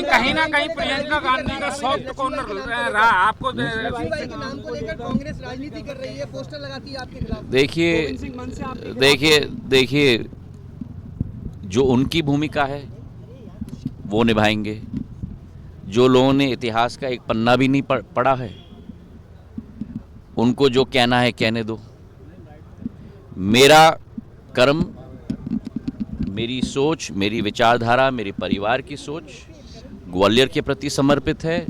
कहीं ना कहीं प्रियंका गांधी का सॉफ्ट कॉर्नर रहा आपको। भाई के नाम को लेकर कांग्रेस राजनीति कर रही है, पोस्टर लगाती है आपके खिलाफ। देखिए जो उनकी भूमिका है वो निभाएंगे। जो लोगों ने इतिहास का एक पन्ना भी नहीं पढ़ा है उनको जो कहना है कहने दो। मेरा कर्म, मेरी सोच, मेरी विचारधारा, मेरे परिवार की सोच ग्वालियर के प्रति समर्पित है,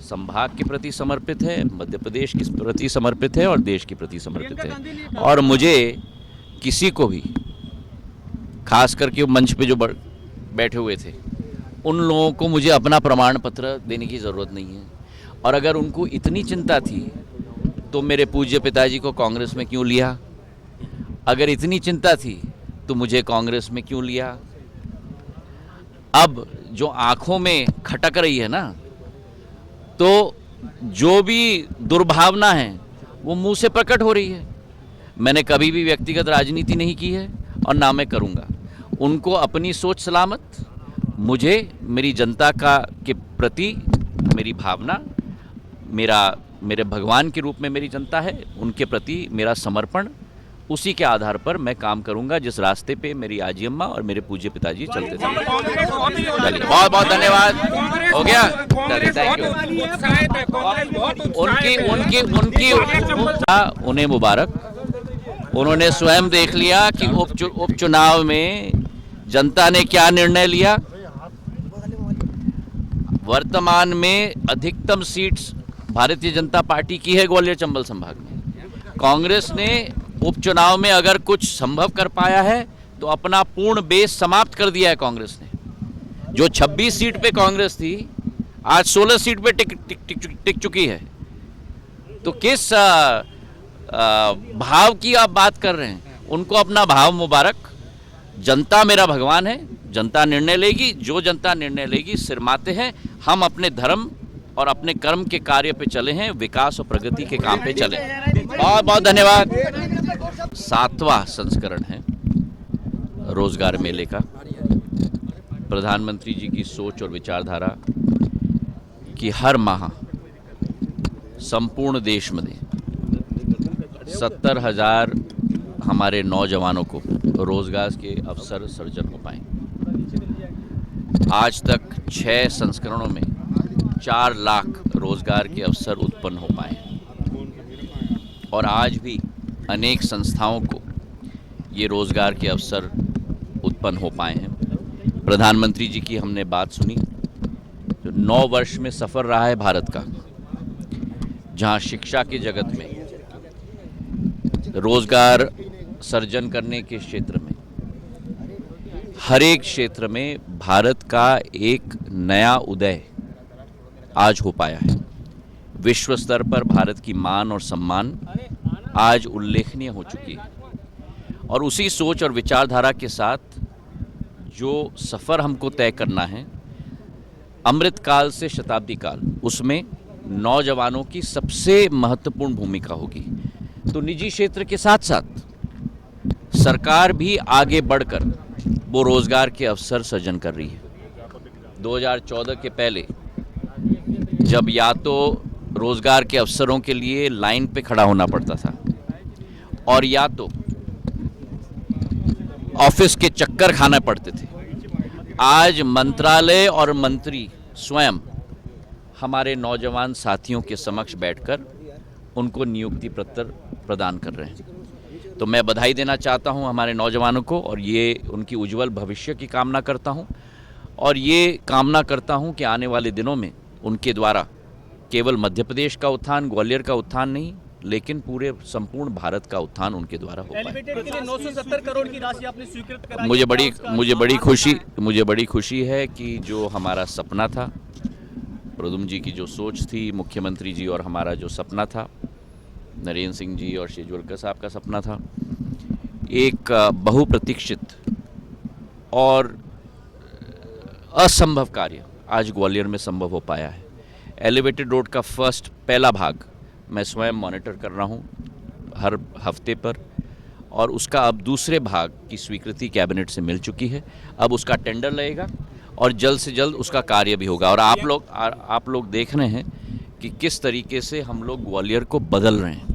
संभाग के प्रति समर्पित है, मध्य प्रदेश के प्रति समर्पित है और देश के प्रति समर्पित है। और मुझे किसी को भी, खास करके मंच पे जो बैठे हुए थे, उन लोगों को मुझे अपना प्रमाण पत्र देने की ज़रूरत नहीं है। और अगर उनको इतनी चिंता थी तो मेरे पूज्य पिताजी को कांग्रेस में क्यों लिया? अगर इतनी चिंता थी तो मुझे कांग्रेस में क्यों लिया? अब जो आंखों में खटक रही है ना, तो जो भी दुर्भावना है वो मुंह से प्रकट हो रही है। मैंने कभी भी व्यक्तिगत राजनीति नहीं की है और ना मैं करूंगा। उनको अपनी सोच सलामत, मुझे मेरी जनता के प्रति मेरी भावना, मेरे भगवान के रूप में मेरी जनता है, उनके प्रति मेरा समर्पण, उसी के आधार पर मैं काम करूंगा जिस रास्ते पे मेरी आजी अम्मा और मेरे पूज्य पिताजी चलते थे। चलिए, बहुत बहुत धन्यवाद। हो गया, चलिए, थैंक यू। उन्हें मुबारक। उन्होंने स्वयं देख लिया कि उपचुनाव में जनता ने क्या निर्णय लिया। वर्तमान में अधिकतम सीट्स भारतीय जनता पार्टी की है ग्वालियर चंबल संभाग में। कांग्रेस ने उपचुनाव में अगर कुछ संभव कर पाया है तो अपना पूर्ण बेस समाप्त कर दिया है कांग्रेस ने। जो 26 सीट पे कांग्रेस थी आज 16 सीट पे टिक चुकी है। तो किस भाव की आप बात कर रहे हैं? उनको अपना भाव मुबारक। जनता मेरा भगवान है, जनता निर्णय लेगी, जो जनता निर्णय लेगी सिरमाते हैं। हम अपने धर्म और अपने कर्म के कार्य पे चले हैं, विकास और प्रगति के काम पे चले। बहुत बहुत धन्यवाद। 7वां संस्करण है रोजगार मेले का। प्रधानमंत्री जी की सोच और विचारधारा कि हर माह संपूर्ण देश में 70,000 हमारे नौजवानों को रोजगार के अवसर सर्जन हो पाए। आज तक 6 संस्करणों में 4 लाख रोजगार के अवसर उत्पन्न हो पाए और आज भी अनेक संस्थाओं को ये रोजगार के अवसर उत्पन्न हो पाए हैं। प्रधानमंत्री जी की हमने बात सुनी। जो 9 वर्ष में सफ़र रहा है भारत का, जहां शिक्षा के जगत में, रोजगार सर्जन करने के क्षेत्र में, हर एक क्षेत्र में भारत का एक नया उदय आज हो पाया है। विश्व स्तर पर भारत की मान और सम्मान आज उल्लेखनीय हो चुकी है। और उसी सोच और विचारधारा के साथ जो सफ़र हमको तय करना है, अमृत काल से शताब्दी काल, उसमें नौजवानों की सबसे महत्वपूर्ण भूमिका होगी। तो निजी क्षेत्र के साथ साथ सरकार भी आगे बढ़कर वो रोजगार के अवसर सृजन कर रही है। 2014 के पहले जब या तो रोजगार के अवसरों के लिए लाइन पे खड़ा होना पड़ता था और या तो ऑफिस के चक्कर खाना पड़ते थे, आज मंत्रालय और मंत्री स्वयं हमारे नौजवान साथियों के समक्ष बैठकर उनको नियुक्ति पत्र प्रदान कर रहे हैं। तो मैं बधाई देना चाहता हूं हमारे नौजवानों को और ये उनकी उज्जवल भविष्य की कामना करता हूं और ये कामना करता हूं कि आने वाले दिनों में उनके द्वारा केवल मध्य प्रदेश का उत्थान, ग्वालियर का उत्थान नहीं, लेकिन पूरे संपूर्ण भारत का उत्थान उनके द्वारा हो पाए। एलिवेटेड के लिए 970 करोड़ की राशि आपने स्वीकृत कराई। मुझे बड़ी खुशी है कि जो हमारा सपना था, प्रद्युम्न जी की जो सोच थी, मुख्यमंत्री जी और हमारा जो सपना था, नरेंद्र सिंह जी और श्री जोलकर साहब का सपना था, एक बहुप्रतीक्षित और असंभव कार्य आज ग्वालियर में संभव हो पाया है। एलिवेटेड रोड का पहला भाग मैं स्वयं मॉनिटर कर रहा हूँ हर हफ्ते पर और उसका अब दूसरे भाग की स्वीकृति कैबिनेट से मिल चुकी है। अब उसका टेंडर लगेगा और जल्द से जल्द उसका कार्य भी होगा। और आप लोग देख रहे हैं कि किस तरीके से हम लोग ग्वालियर को बदल रहे हैं।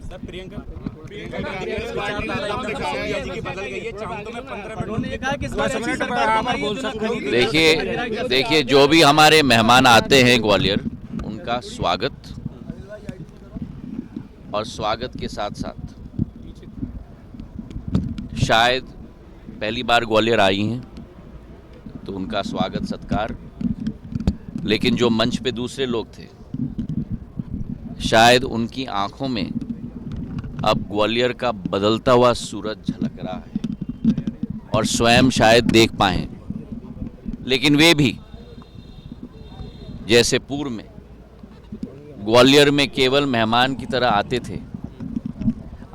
देखिए जो भी हमारे मेहमान आते हैं ग्वालियर, उनका स्वागत, और स्वागत के साथ साथ शायद पहली बार ग्वालियर आई हैं तो उनका स्वागत सत्कार, लेकिन जो मंच पे दूसरे लोग थे शायद उनकी आंखों में अब ग्वालियर का बदलता हुआ सूरज झलक रहा है और स्वयं शायद देख पाएं, लेकिन वे भी जैसे पूर्व में ग्वालियर में केवल मेहमान की तरह आते थे,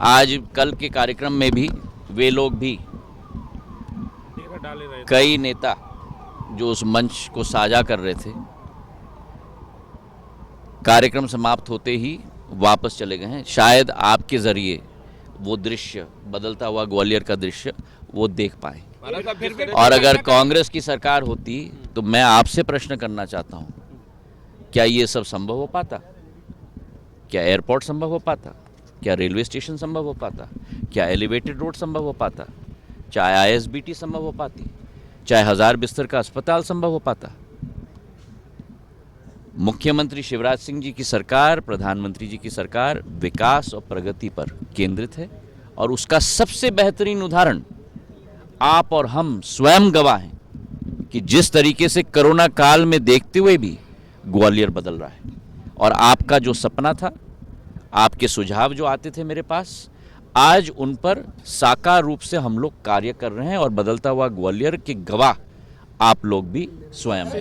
आज कल के कार्यक्रम में भी वे लोग भी, कई नेता जो उस मंच को साझा कर रहे थे, कार्यक्रम समाप्त होते ही वापस चले गए हैं। शायद आपके जरिए वो दृश्य, बदलता हुआ ग्वालियर का दृश्य, वो देख पाए। और अगर कांग्रेस की सरकार होती तो मैं आपसे प्रश्न करना चाहता हूं, क्या ये सब संभव हो पाता? क्या एयरपोर्ट संभव हो पाता? क्या रेलवे स्टेशन संभव हो पाता? क्या एलिवेटेड रोड संभव हो पाता? चाहे आईएसबीटी संभव हो पाती? चाहे 1000 बिस्तर का अस्पताल संभव हो पाता? मुख्यमंत्री शिवराज सिंह जी की सरकार, प्रधानमंत्री जी की सरकार विकास और प्रगति पर केंद्रित है, और उसका सबसे बेहतरीन उदाहरण आप और हम स्वयं गवाह हैं कि जिस तरीके से कोरोना काल में देखते हुए भी ग्वालियर बदल रहा है। और आपका जो सपना था, आपके सुझाव जो आते थे मेरे पास, आज उन पर साकार रूप से हम लोग कार्य कर रहे हैं, और बदलता हुआ ग्वालियर के गवाह आप लोग भी स्वयं हैं।